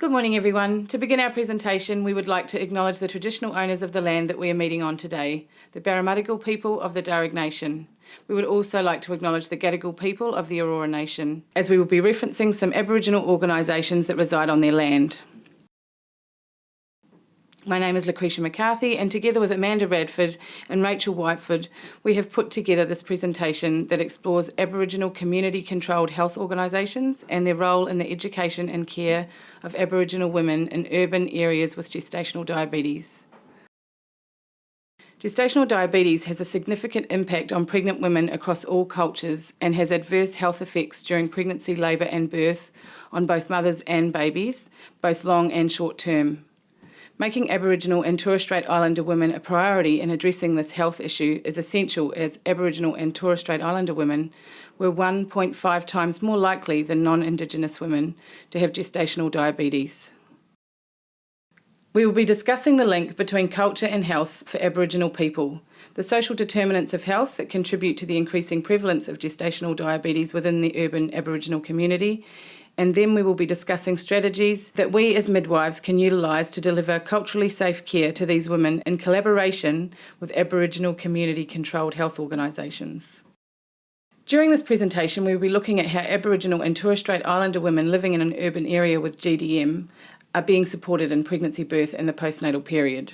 Good morning everyone. To begin our presentation, we would like to acknowledge the traditional owners of the land that we are meeting on today, the Barramadigal people of the Darug Nation. We would also like to acknowledge the Gadigal people of the Aurora Nation, as we will be referencing some Aboriginal organisations that reside on their land. My name is Lucretia McCarthy, and together with Amanda Radford and Rachel Whiteford, we have put together this presentation that explores Aboriginal community-controlled health organisations and their role in the education and care of Aboriginal women in urban areas with gestational diabetes. Gestational diabetes has a significant impact on pregnant women across all cultures and has adverse health effects during pregnancy, labour and birth on both mothers and babies, both long and short term. Making Aboriginal and Torres Strait Islander women a priority in addressing this health issue is essential, as Aboriginal and Torres Strait Islander women were 1.5 times more likely than non-Indigenous women to have gestational diabetes. We will be discussing the link between culture and health for Aboriginal people, the social determinants of health that contribute to the increasing prevalence of gestational diabetes within the urban Aboriginal community, and then we will be discussing strategies that we as midwives can utilise to deliver culturally safe care to these women in collaboration with Aboriginal community-controlled health organisations. During this presentation, we will be looking at how Aboriginal and Torres Strait Islander women living in an urban area with GDM are being supported in pregnancy, birth and the postnatal period.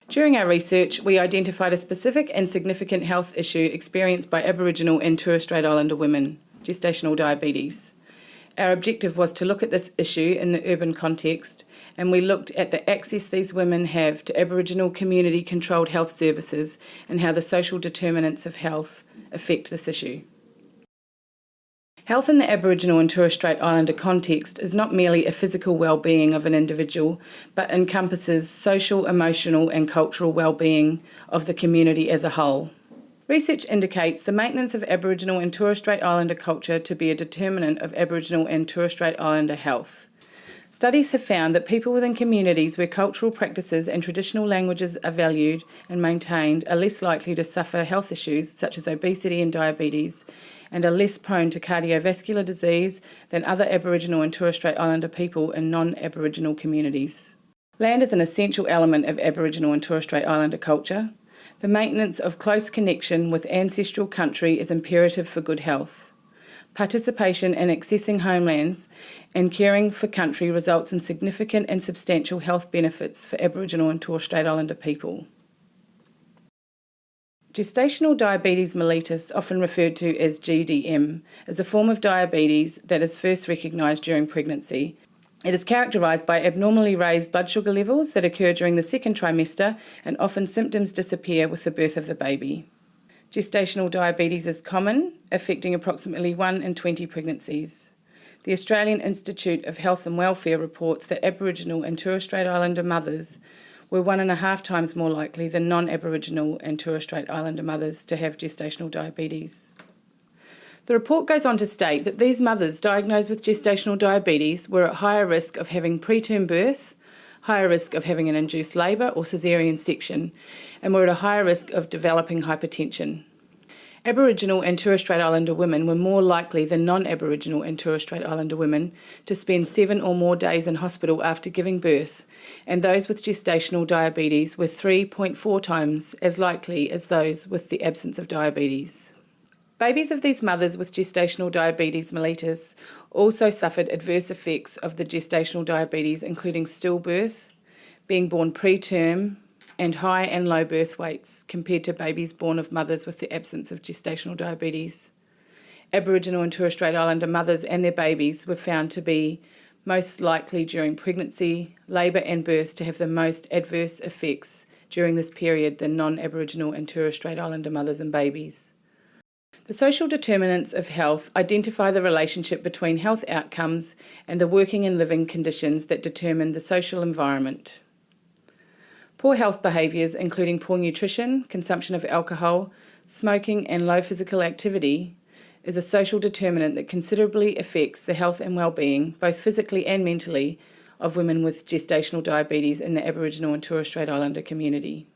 During our research, we identified a specific and significant health issue experienced by Aboriginal and Torres Strait Islander women, gestational diabetes. Our objective was to look at this issue in the urban context, and we looked at the access these women have to Aboriginal community-controlled health services and how the social determinants of health affect this issue. Health in the Aboriginal and Torres Strait Islander context is not merely a physical well-being of an individual, but encompasses social, emotional and cultural well-being of the community as a whole. Research indicates the maintenance of Aboriginal and Torres Strait Islander culture to be a determinant of Aboriginal and Torres Strait Islander health. Studies have found that people within communities where cultural practices and traditional languages are valued and maintained are less likely to suffer health issues such as obesity and diabetes, and are less prone to cardiovascular disease than other Aboriginal and Torres Strait Islander people in non-Aboriginal communities. Land is an essential element of Aboriginal and Torres Strait Islander culture. The maintenance of close connection with ancestral country is imperative for good health. Participation in accessing homelands and caring for country results in significant and substantial health benefits for Aboriginal and Torres Strait Islander people. Gestational diabetes mellitus, often referred to as GDM, is a form of diabetes that is first recognised during pregnancy. It is characterised by abnormally raised blood sugar levels that occur during the second trimester, and often symptoms disappear with the birth of the baby. Gestational diabetes is common, affecting approximately 1 in 20 pregnancies. The Australian Institute of Health and Welfare reports that Aboriginal and Torres Strait Islander mothers were 1.5 times more likely than non-Aboriginal and Torres Strait Islander mothers to have gestational diabetes. The report goes on to state that these mothers diagnosed with gestational diabetes were at higher risk of having preterm birth, higher risk of having an induced labour or caesarean section, and were at a higher risk of developing hypertension. Aboriginal and Torres Strait Islander women were more likely than non-Aboriginal and Torres Strait Islander women to spend 7 or more days in hospital after giving birth, and those with gestational diabetes were 3.4 times as likely as those with the absence of diabetes. Babies of these mothers with gestational diabetes mellitus also suffered adverse effects of the gestational diabetes, including stillbirth, being born preterm, and high and low birth weights compared to babies born of mothers with the absence of gestational diabetes. Aboriginal and Torres Strait Islander mothers and their babies were found to be most likely during pregnancy, labour and birth to have the most adverse effects during this period than non-Aboriginal and Torres Strait Islander mothers and babies. The social determinants of health identify the relationship between health outcomes and the working and living conditions that determine the social environment. Poor health behaviours, including poor nutrition, consumption of alcohol, smoking and low physical activity, is a social determinant that considerably affects the health and well-being, both physically and mentally, of women with gestational diabetes in the Aboriginal and Torres Strait Islander community.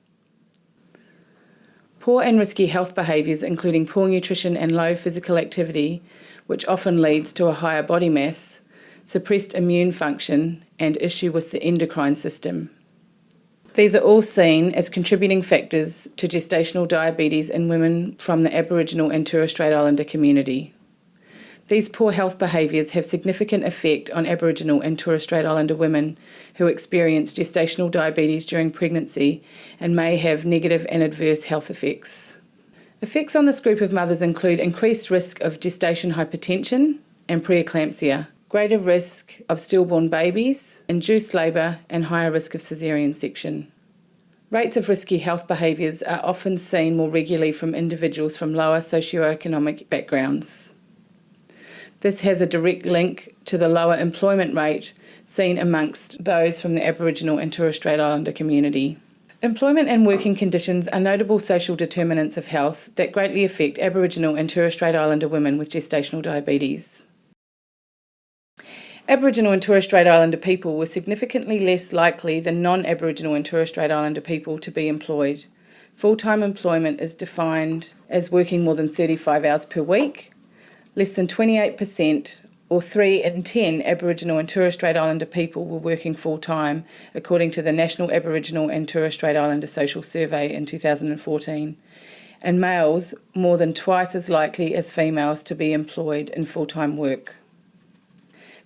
Poor and risky health behaviours, including poor nutrition and low physical activity, which often leads to a higher body mass, suppressed immune function, and issue with the endocrine system. These are all seen as contributing factors to gestational diabetes in women from the Aboriginal and Torres Strait Islander community. These poor health behaviours have significant effect on Aboriginal and Torres Strait Islander women who experience gestational diabetes during pregnancy and may have negative and adverse health effects. Effects on this group of mothers include increased risk of gestation hypertension and preeclampsia, greater risk of stillborn babies, induced labour, and higher risk of caesarean section. Rates of risky health behaviours are often seen more regularly from individuals from lower socioeconomic backgrounds. This has a direct link to the lower employment rate seen amongst those from the Aboriginal and Torres Strait Islander community. Employment and working conditions are notable social determinants of health that greatly affect Aboriginal and Torres Strait Islander women with gestational diabetes. Aboriginal and Torres Strait Islander people were significantly less likely than non-Aboriginal and Torres Strait Islander people to be employed. Full-time employment is defined as working more than 35 hours per week. Less than 28%, or 3 in 10 Aboriginal and Torres Strait Islander people were working full-time, according to the National Aboriginal and Torres Strait Islander Social Survey in 2014, and males more than twice as likely as females to be employed in full-time work.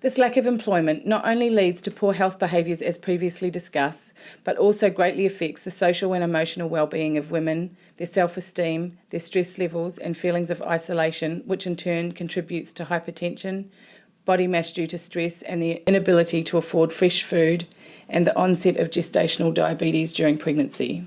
This lack of employment not only leads to poor health behaviours as previously discussed, but also greatly affects the social and emotional well-being of women, their self-esteem, their stress levels and feelings of isolation, which in turn contributes to hypertension, body mass due to stress and the inability to afford fresh food, and the onset of gestational diabetes during pregnancy.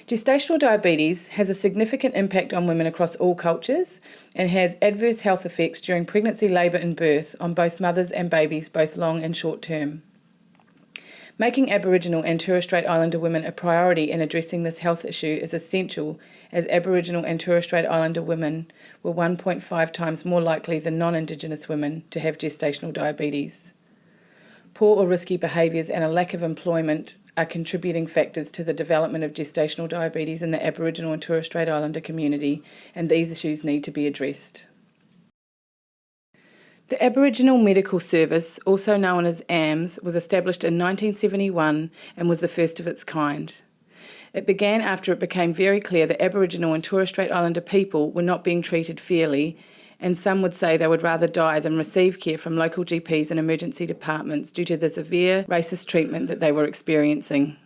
Gestational diabetes has a significant impact on women across all cultures and has adverse health effects during pregnancy, labour and birth on both mothers and babies, both long and short term. Making Aboriginal and Torres Strait Islander women a priority in addressing this health issue is essential, as Aboriginal and Torres Strait Islander women were 1.5 times more likely than non-Indigenous women to have gestational diabetes. Poor or risky behaviours and a lack of employment are contributing factors to the development of gestational diabetes in the Aboriginal and Torres Strait Islander community, and these issues need to be addressed. The Aboriginal Medical Service, also known as AMS, was established in 1971 and was the first of its kind. It began after it became very clear that Aboriginal and Torres Strait Islander people were not being treated fairly, and some would say they would rather die than receive care from local GPs and emergency departments due to the severe racist treatment that they were experiencing.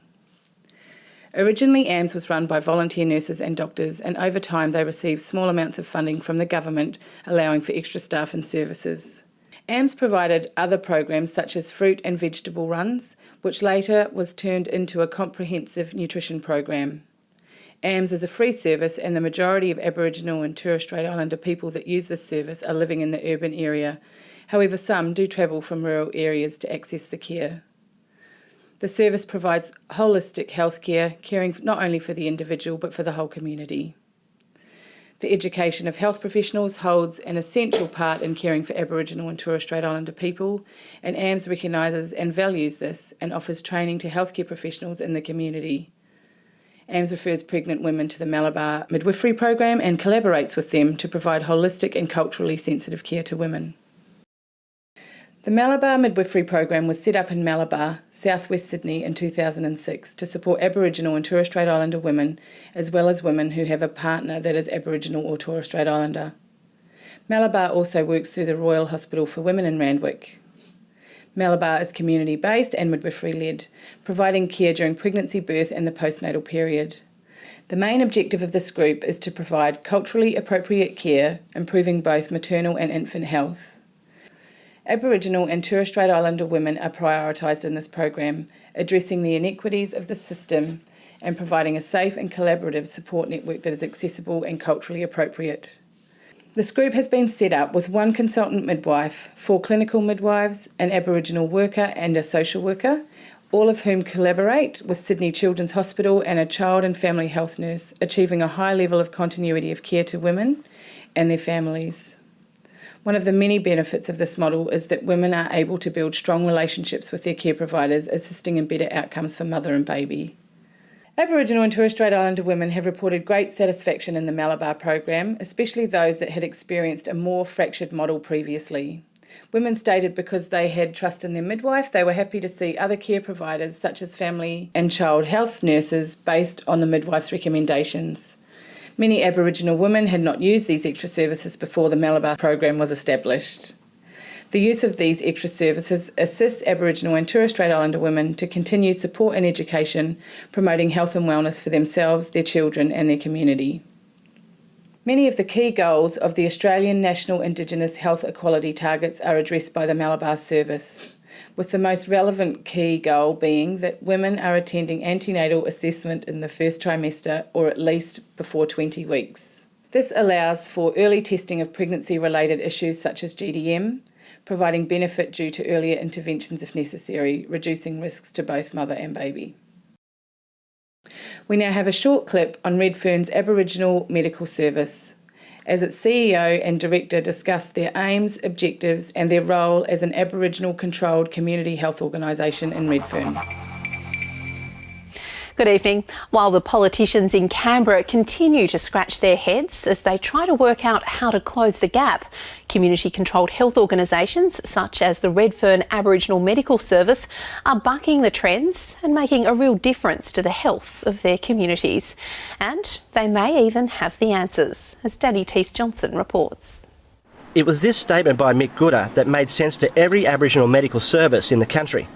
Originally, AMS was run by volunteer nurses and doctors, and over time they received small amounts of funding from the government, allowing for extra staff and services. AMS provided other programs such as fruit and vegetable runs, which later was turned into a comprehensive nutrition program. AMS is a free service, and the majority of Aboriginal and Torres Strait Islander people that use this service are living in the urban area. However, some do travel from rural areas to access the care. The service provides holistic health care, caring not only for the individual but for the whole community. The education of health professionals holds an essential part in caring for Aboriginal and Torres Strait Islander people, and AMS recognises and values this and offers training to healthcare professionals in the community. AMS refers pregnant women to the Malabar Midwifery Program and collaborates with them to provide holistic and culturally sensitive care to women. The Malabar Midwifery Program was set up in Malabar, southwest Sydney in 2006 to support Aboriginal and Torres Strait Islander women, as well as women who have a partner that is Aboriginal or Torres Strait Islander. Malabar also works through the Royal Hospital for Women in Randwick. Malabar is community-based and midwifery-led, providing care during pregnancy, birth and the postnatal period. The main objective of this group is to provide culturally appropriate care, improving both maternal and infant health. Aboriginal and Torres Strait Islander women are prioritised in this program, addressing the inequities of the system and providing a safe and collaborative support network that is accessible and culturally appropriate. This group has been set up with one consultant midwife, 4 clinical midwives, an Aboriginal worker and a social worker, all of whom collaborate with Sydney Children's Hospital and a child and family health nurse, achieving a high level of continuity of care to women and their families. One of the many benefits of this model is that women are able to build strong relationships with their care providers, assisting in better outcomes for mother and baby. Aboriginal and Torres Strait Islander women have reported great satisfaction in the Malabar program, especially those that had experienced a more fractured model previously. Women stated because they had trust in their midwife, they were happy to see other care providers such as family and child health nurses based on the midwife's recommendations. Many Aboriginal women had not used these extra services before the Malabar program was established. The use of these extra services assists Aboriginal and Torres Strait Islander women to continue support and education, promoting health and wellness for themselves, their children and their community. Many of the key goals of the Australian National Indigenous Health Equality Targets are addressed by the Malabar service, with the most relevant key goal being that women are attending antenatal assessment in the first trimester or at least before 20 weeks. This allows for early testing of pregnancy-related issues such as GDM, providing benefit due to earlier interventions if necessary, reducing risks to both mother and baby. We now have a short clip on Redfern's Aboriginal Medical Service, as its CEO and Director discussed their aims, objectives and their role as an Aboriginal-controlled community health organisation in Redfern. Good evening. While the politicians in Canberra continue to scratch their heads as they try to work out how to close the gap, community-controlled health organisations such as the Redfern Aboriginal Medical Service are bucking the trends and making a real difference to the health of their communities. And they may even have the answers, as Danny Teese-Johnson reports. It was this statement by Mick Gooder that made sense to every Aboriginal medical service in the country,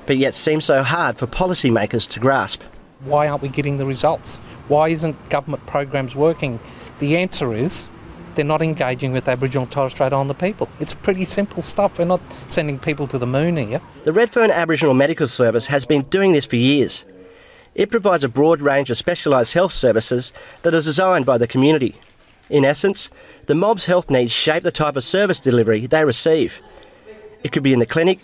but yet seems so hard for policymakers to grasp. Why aren't we getting the results? Why isn't government programs working? The answer is they're not engaging with Aboriginal and Torres Strait Islander people. It's pretty simple stuff. We're not sending people to the moon here. The Redfern Aboriginal Medical Service has been doing this for years. It provides a broad range of specialised health services that are designed by the community. In essence, the mob's health needs shape the type of service delivery they receive. It could be in the clinic,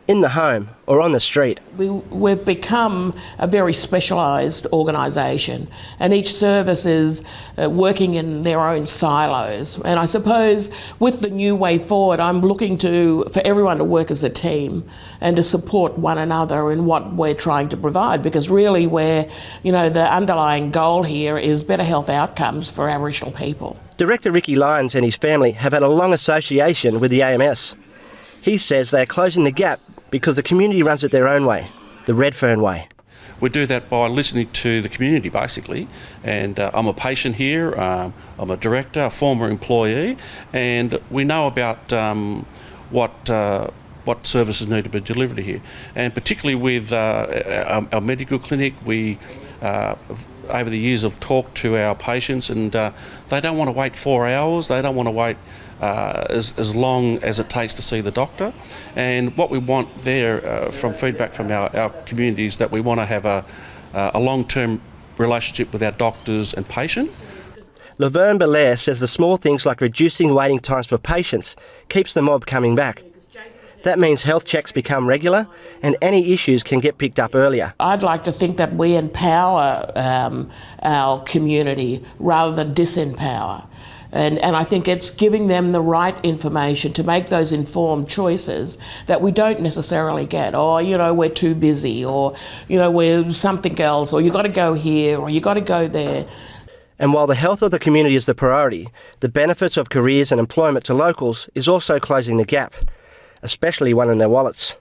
in the home or on the street. We've become a very specialised organisation, and each service is working in their own silos. And I suppose with the new way forward, I'm looking for everyone to work as a team and to support one another in what we're trying to provide, because really the underlying goal here is better health outcomes for Aboriginal people. Director Ricky Lyons and his family have had a long association with the AMS. He says they are closing the gap because the community runs it their own way, the Redfern way. We do that by listening to the community, basically. And I'm a patient here, I'm a director, a former employee, and we know about what services need to be delivered here. And particularly with our medical clinic, we over the years have talked to our patients, and they don't want to wait 4 hours, they don't want to wait as long as it takes to see the doctor. And what we want there from feedback from our community is that we want to have a long-term relationship with our doctors and patient. Laverne Belair says the small things like reducing waiting times for patients keeps the mob coming back. That means health checks become regular and any issues can get picked up earlier. I'd like to think that we empower our community rather than disempower. And I think it's giving them the right information to make those informed choices that we don't necessarily get. We're too busy, or, we're something else, or you've got to go here, or you've got to go there. And while the health of the community is the priority, the benefits of careers and employment to locals is also closing the gap, especially one in their wallets.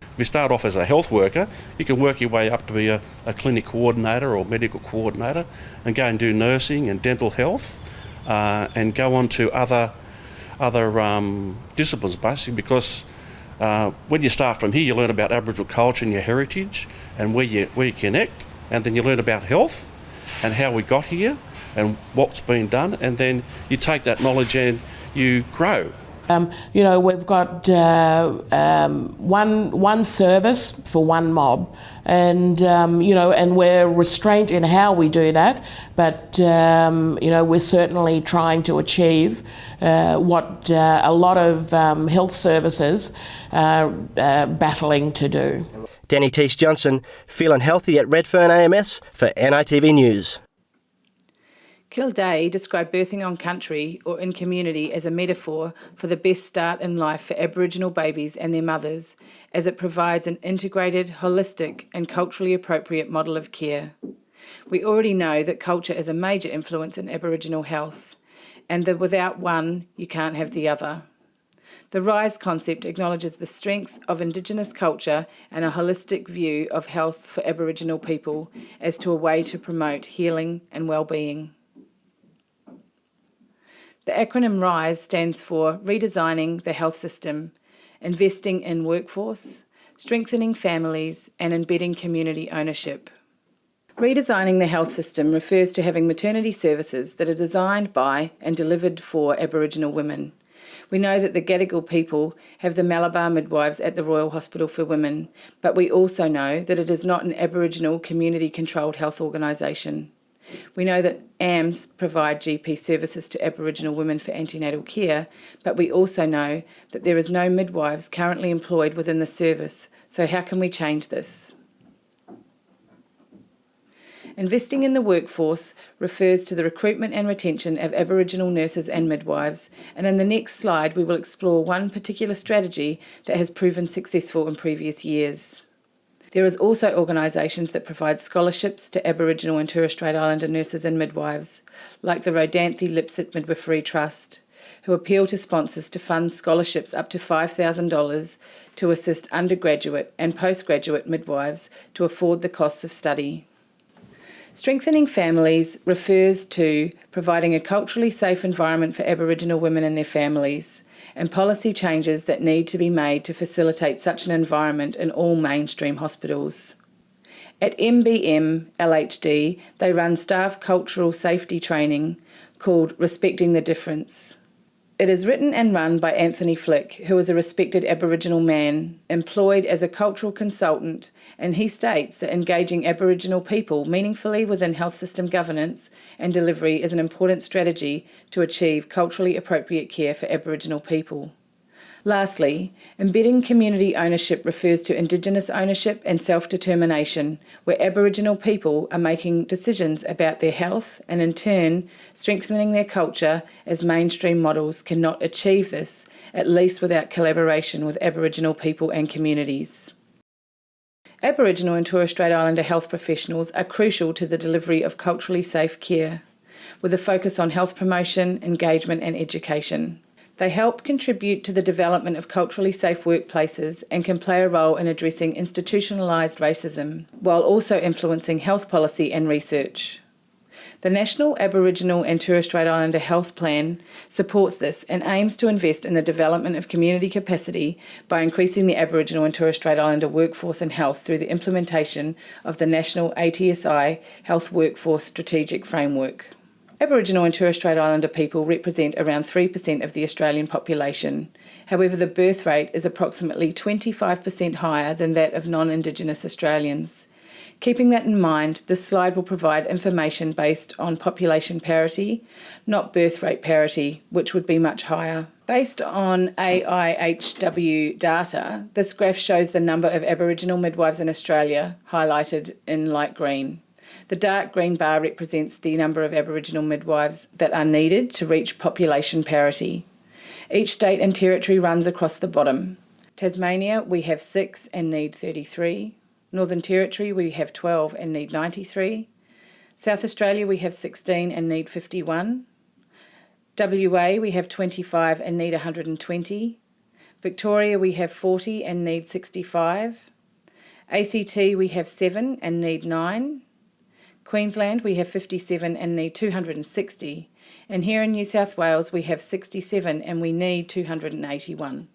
If you start off as a health worker, you can work your way up to be a clinic coordinator or medical coordinator and go and do nursing and dental health. And go on to other disciplines, basically, because when you start from here, you learn about Aboriginal culture and your heritage and where you connect, and then you learn about health and how we got here and what's been done, and then you take that knowledge and you grow. We've got one service for one mob, and and we're restrained in how we do that. But we're certainly trying to achieve what a lot of health services are battling to do. Danny Teese-Johnson, feeling healthy at Redfern AMS for NITV News. Kildare described birthing on country or in community as a metaphor for the best start in life for Aboriginal babies and their mothers, as it provides an integrated, holistic and culturally appropriate model of care. We already know that culture is a major influence in Aboriginal health, and that without one, you can't have the other. The RISE concept acknowledges the strength of Indigenous culture and a holistic view of health for Aboriginal people as to a way to promote healing and well-being. The acronym RISE stands for Redesigning the Health System, Investing in Workforce, Strengthening Families and Embedding Community Ownership. Redesigning the health system refers to having maternity services that are designed by and delivered for Aboriginal women. We know that the Gadigal people have the Malabar midwives at the Royal Hospital for Women, but we also know that it is not an Aboriginal community-controlled health organisation. We know that AMS provide GP services to Aboriginal women for antenatal care, but we also know that there is no midwives currently employed within the service, so how can we change this? Investing in the workforce refers to the recruitment and retention of Aboriginal nurses and midwives, and in the next slide we will explore one particular strategy that has proven successful in previous years. There is also organisations that provide scholarships to Aboriginal and Torres Strait Islander nurses and midwives, like the Rodanthe Lipset Midwifery Trust, who appeal to sponsors to fund scholarships up to $5,000 to assist undergraduate and postgraduate midwives to afford the costs of study. Strengthening families refers to providing a culturally safe environment for Aboriginal women and their families, and policy changes that need to be made to facilitate such an environment in all mainstream hospitals. At MBM LHD, they run staff cultural safety training called Respecting the Difference. It is written and run by Anthony Flick, who is a respected Aboriginal man, employed as a cultural consultant, and he states that engaging Aboriginal people meaningfully within health system governance and delivery is an important strategy to achieve culturally appropriate care for Aboriginal people. Lastly, embedding community ownership refers to Indigenous ownership and self-determination, where Aboriginal people are making decisions about their health and in turn strengthening their culture, as mainstream models cannot achieve this, at least without collaboration with Aboriginal people and communities. Aboriginal and Torres Strait Islander health professionals are crucial to the delivery of culturally safe care, with a focus on health promotion, engagement and education. They help contribute to the development of culturally safe workplaces and can play a role in addressing institutionalised racism, while also influencing health policy and research. The National Aboriginal and Torres Strait Islander Health Plan supports this and aims to invest in the development of community capacity by increasing the Aboriginal and Torres Strait Islander workforce and health through the implementation of the National ATSI Health Workforce Strategic Framework. Aboriginal and Torres Strait Islander people represent around 3% of the Australian population. However, the birth rate is approximately 25% higher than that of non-Indigenous Australians. Keeping that in mind, this slide will provide information based on population parity, not birth rate parity, which would be much higher. Based on AIHW data, this graph shows the number of Aboriginal midwives in Australia, highlighted in light green. The dark green bar represents the number of Aboriginal midwives that are needed to reach population parity. Each state and territory runs across the bottom. Tasmania, we have 6 and need 33. Northern Territory, we have 12 and need 93. South Australia, we have 16 and need 51. WA, we have 25 and need 120. Victoria, we have 40 and need 65. ACT, we have 7 and need 9. Queensland, we have 57 and need 260. And here in New South Wales, we have 67 and we need 281.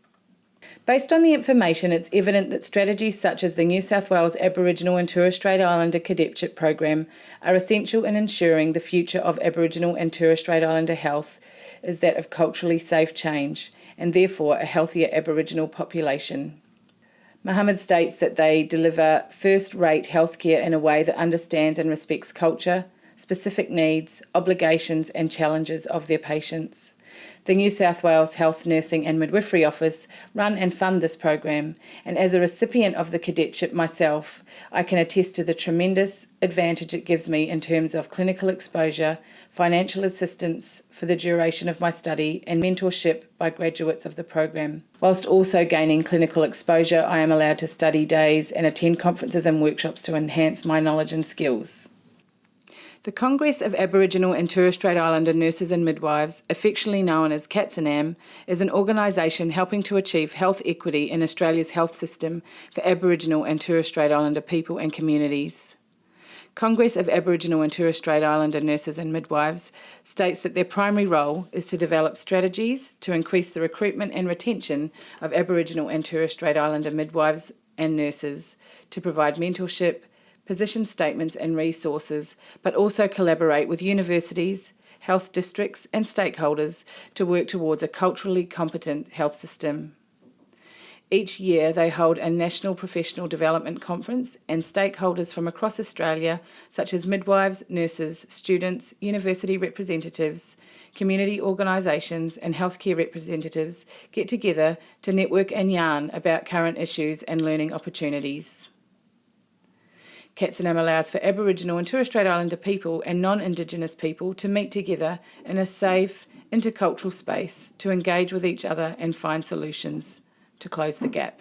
Based on the information, it's evident that strategies such as the New South Wales Aboriginal and Torres Strait Islander Cadetship Program are essential in ensuring the future of Aboriginal and Torres Strait Islander health is that of culturally safe change and therefore a healthier Aboriginal population. Mohammed states that they deliver first-rate healthcare in a way that understands and respects culture, specific needs, obligations and challenges of their patients. The New South Wales Health, Nursing and Midwifery Office run and fund this program, and as a recipient of the cadetship myself, I can attest to the tremendous advantage it gives me in terms of clinical exposure, financial assistance for the duration of my study, and mentorship by graduates of the program. Whilst also gaining clinical exposure, I am allowed to study days and attend conferences and workshops to enhance my knowledge and skills. The Congress of Aboriginal and Torres Strait Islander Nurses and Midwives, affectionately known as CATSNAM, is an organisation helping to achieve health equity in Australia's health system for Aboriginal and Torres Strait Islander people and communities. Congress of Aboriginal and Torres Strait Islander Nurses and Midwives states that their primary role is to develop strategies to increase the recruitment and retention of Aboriginal and Torres Strait Islander midwives and nurses, to provide mentorship, position statements and resources, but also collaborate with universities, health districts and stakeholders to work towards a culturally competent health system. Each year they hold a national professional development conference, and stakeholders from across Australia, such as midwives, nurses, students, university representatives, community organisations and healthcare representatives get together to network and yarn about current issues and learning opportunities. CATSNAM allows for Aboriginal and Torres Strait Islander people and non-Indigenous people to meet together in a safe, intercultural space to engage with each other and find solutions to close the gap.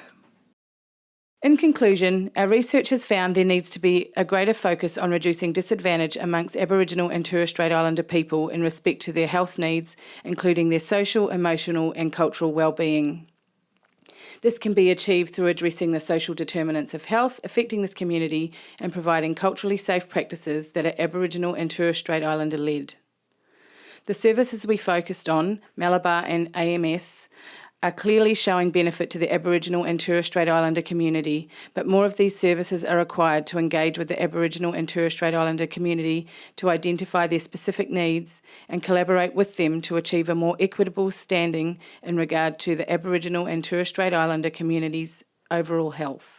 In conclusion, our research has found there needs to be a greater focus on reducing disadvantage amongst Aboriginal and Torres Strait Islander people in respect to their health needs, including their social, emotional and cultural well-being. This can be achieved through addressing the social determinants of health affecting this community and providing culturally safe practices that are Aboriginal and Torres Strait Islander led. The services we focused on, Malabar and AMS, are clearly showing benefit to the Aboriginal and Torres Strait Islander community, but more of these services are required to engage with the Aboriginal and Torres Strait Islander community to identify their specific needs and collaborate with them to achieve a more equitable standing in regard to the Aboriginal and Torres Strait Islander community's overall health.